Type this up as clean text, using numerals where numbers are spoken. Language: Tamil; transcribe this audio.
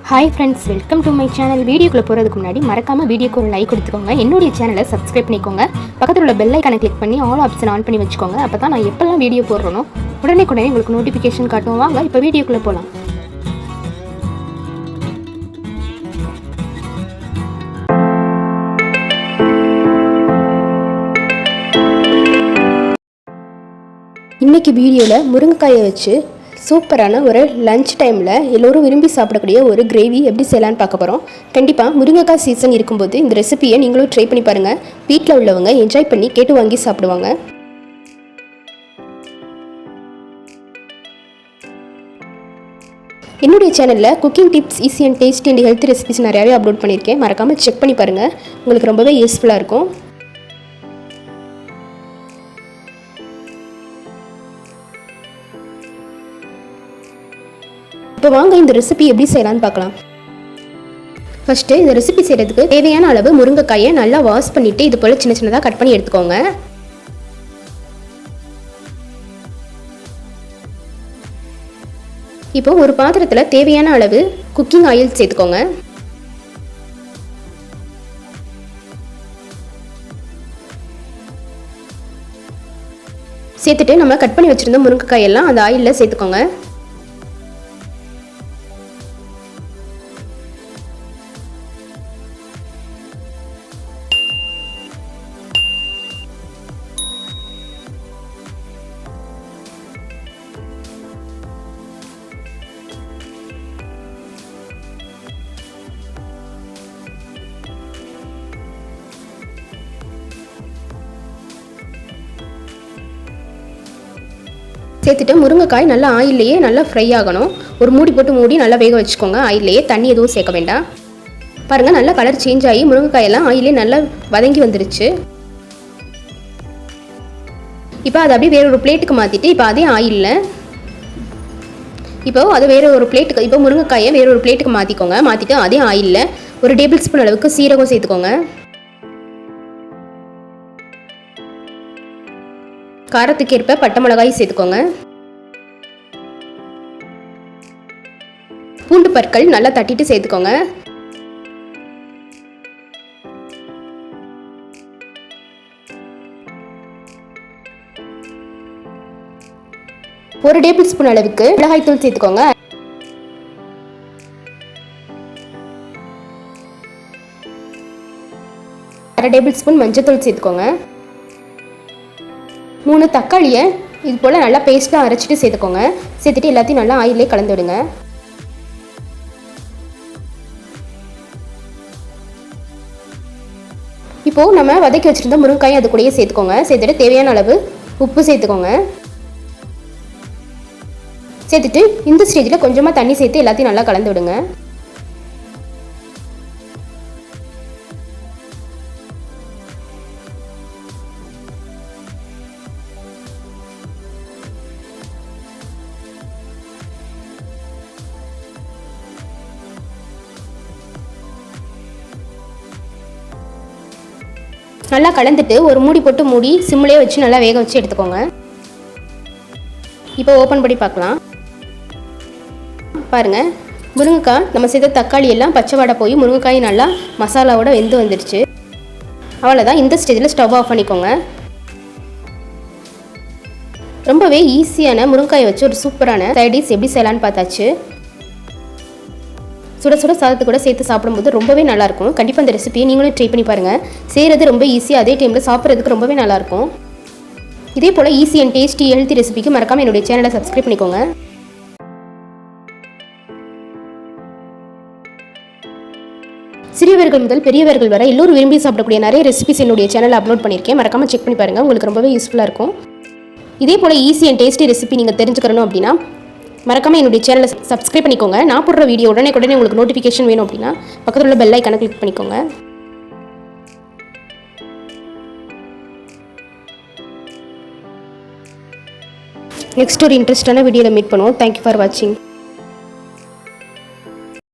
Hi friends, welcome to my channel. வீடியோக்குள்ளே போகிறதுக்கு முன்னாடி மறக்காமல் வீடியோக்கு ஒரு லைக் கொடுத்துக்கோங்க. என்னுடைய சேனலை சப்ஸ்கிரைப் பண்ணிக்கோங்க. பக்கத்தில் உள்ள பெல் ஐக்கானை கிளிக் பண்ணி ஆல் ஆப்ஷன் ஆன் பண்ணி வச்சுக்கோங்க. அப்போ தான் நான் எப்போல்லாம் வீடியோ போடுறனோ உடனே உங்களுக்கு நோட்டிஃபிகேஷன் காட்டும். வாங்க இப்போ வீடியோக்குள்ளே போகலாம். இன்றைக்கி வீடியோவில் முருங்கைக்காயை வச்சு சூப்பரான ஒரு லஞ்ச் டைமில் எல்லோரும் விரும்பி சாப்பிடக்கூடிய ஒரு கிரேவி எப்படி செய்யலான்னு பார்க்க போகிறோம். கண்டிப்பாக முருங்கைக்காய் சீசன் இருக்கும்போது இந்த ரெசிபியை நீங்களும் ட்ரை பண்ணி பாருங்கள். வீட்டில் உள்ளவங்க என்ஜாய் பண்ணி கேட்டு வாங்கி சாப்பிடுவாங்க. என்னுடைய சேனலில் cooking tips, easy and tasty and healthy recipes நிறையாவே அப்லோட் பண்ணியிருக்கேன். மறக்காமல் செக் பண்ணி பாருங்கள், உங்களுக்கு ரொம்பவே யூஸ்ஃபுல்லாக இருக்கும். இப்போ வாங்க இந்த ரெசிபி எப்படி செய்யலான்னு பார்க்கலாம். ஃபஸ்ட்டு இந்த ரெசிபி செய்கிறதுக்கு தேவையான அளவு முருங்கைக்காயை நல்லா வாஷ் பண்ணிவிட்டு இது போல் சின்ன சின்னதாக கட் பண்ணி எடுத்துக்கோங்க. இப்போ ஒரு பாத்திரத்தில் தேவையான அளவு குக்கிங் ஆயில் சேர்த்துக்கோங்க. சேர்த்துட்டு நம்ம கட் பண்ணி வச்சுருந்த முருங்கைக்காயெல்லாம் அந்த ஆயிலில் சேர்த்துக்கோங்க. சேர்த்துட்டு முருங்கைக்காய் நல்லா ஆயிலேயே நல்லா ஃப்ரை ஆகணும். ஒரு மூடி போட்டு மூடி நல்லா வேக வச்சுக்கோங்க. ஆயிலேயே தண்ணி எதுவும் சேர்க்க வேண்டாம். பாருங்கள், நல்லா கலர் சேஞ்ச் ஆகி முருங்கைக்காயெல்லாம் ஆயிலே நல்லா வதங்கி வந்துருச்சு. இப்போ அதை அப்படியே வேற ஒரு பிளேட்டுக்கு மாற்றிட்டு இப்போ அதே ஆயிலில் இப்போ அதை வேற ஒரு பிளேட்டுக்கு இப்போ முருங்கைக்காயை வேற ஒரு பிளேட்டுக்கு மாற்றிக்கோங்க. மாற்றிட்டு அதே ஆயிலில் ஒரு டேபிள் ஸ்பூன் அளவுக்கு சீரகம் சேர்த்துக்கோங்க. காரத்துக்கு ஏற்ப பட்டை மிளகாய் சேர்த்துக்கோங்க. பூண்டு பற்கள் நல்லா தட்டிட்டு சேர்த்துக்கோங்க. ஒரு டேபிள் ஸ்பூன் அளவுக்கு மிளகாய் தூள் சேர்த்துக்கோங்க. அரை டேபிள் ஸ்பூன் மஞ்சள் தூள் சேர்த்துக்கோங்க. 3 தக்காளியை இது போல் நல்லா பேஸ்ட்டாக அரைச்சிட்டு சேர்த்துக்கோங்க. சேர்த்துட்டு எல்லாத்தையும் நல்லா ஆயிலே கலந்து விடுங்க. இப்போது நம்ம வதக்கி வச்சுருந்த முருங்கைக்காயை அது கூடயே சேர்த்துக்கோங்க. சேர்த்துட்டு தேவையான அளவு உப்பு சேர்த்துக்கோங்க. சேர்த்துட்டு இந்த ஸ்டேஜில் கொஞ்சமாக தண்ணி சேர்த்து எல்லாத்தையும் நல்லா கலந்து விடுங்க. நல்லா கலந்துட்டு ஒரு மூடி போட்டு மூடி சிம்மிலே வச்சு நல்லா வேக வச்சு எடுத்துக்கோங்க. இப்போ ஓப்பன் பண்ணி பார்க்கலாம். பாருங்கள், முருங்கைக்காய் நம்ம செய்த தக்காளி எல்லாம் பச்சை வாடை போய் முருங்கைக்காய் நல்லா மசாலாவோட வெந்து வந்துடுச்சு. அவ்வளோதான். இந்த ஸ்டேஜில் ஸ்டவ் ஆஃப் பண்ணிக்கோங்க. ரொம்பவே ஈஸியான முருங்கைக்காயை வச்சு ஒரு சூப்பரான சைட் டிஷ் எப்படி செய்யலான்னு பார்த்தாச்சு. சுட சுட சாதத்து கூட சேர்த்து சாப்பிடும்போது ரொம்பவே நல்லாயிருக்கும். கண்டிப்பாக இந்த ரெசிபியை நீங்களும் ட்ரை பண்ணி பாருங்கள். செய்கிறது ரொம்ப ஈஸி, அதே டைமில் சாப்பிட்றதுக்கு ரொம்பவே நல்லாயிருக்கும். இதே போல் ஈஸி அண்ட் டேஸ்டி ஹெல்த்தி ரெசிபிக்கு மறக்காமல் என்னுடைய சேனலை சப்ஸ்கிரைப் பண்ணிக்கோங்க. சிறியவர்கள் முதல் பெரியவர்கள் வரை எல்லோரும் விரும்பி சாப்பிடக்கூடிய நிறைய ரெசிபிஸ் என்னுடைய சேனலில் அப்லோட் பண்ணியிருக்கேன். மறக்காமல் செக் பண்ணி பாருங்கள், உங்களுக்கு ரொம்பவே யூஸ்ஃபுல்லாக இருக்கும். இதே போல் ஈஸி அண்ட் டேஸ்டி ரெசிபி நீங்கள் தெரிஞ்சுக்கணும் அப்படின்னா மறக்காமல் என்னுடைய சேனலை சப்ஸ்கிரைப் பண்ணிக்கோங்க. நான் போடுற வீடியோ உடனே உங்களுக்கு நோட்டிஃபிகேஷன் வேணும் அப்படின்னா பக்கத்தில் உள்ள பெல் ஐக்கானை கிளிக் பண்ணிக்கோங்க. நெக்ஸ்ட் ஒரு இன்ட்ரெஸ்டான வீடியோவில் மீட் பண்ணுவோம். தேங்க்யூ ஃபார் வாட்சிங்.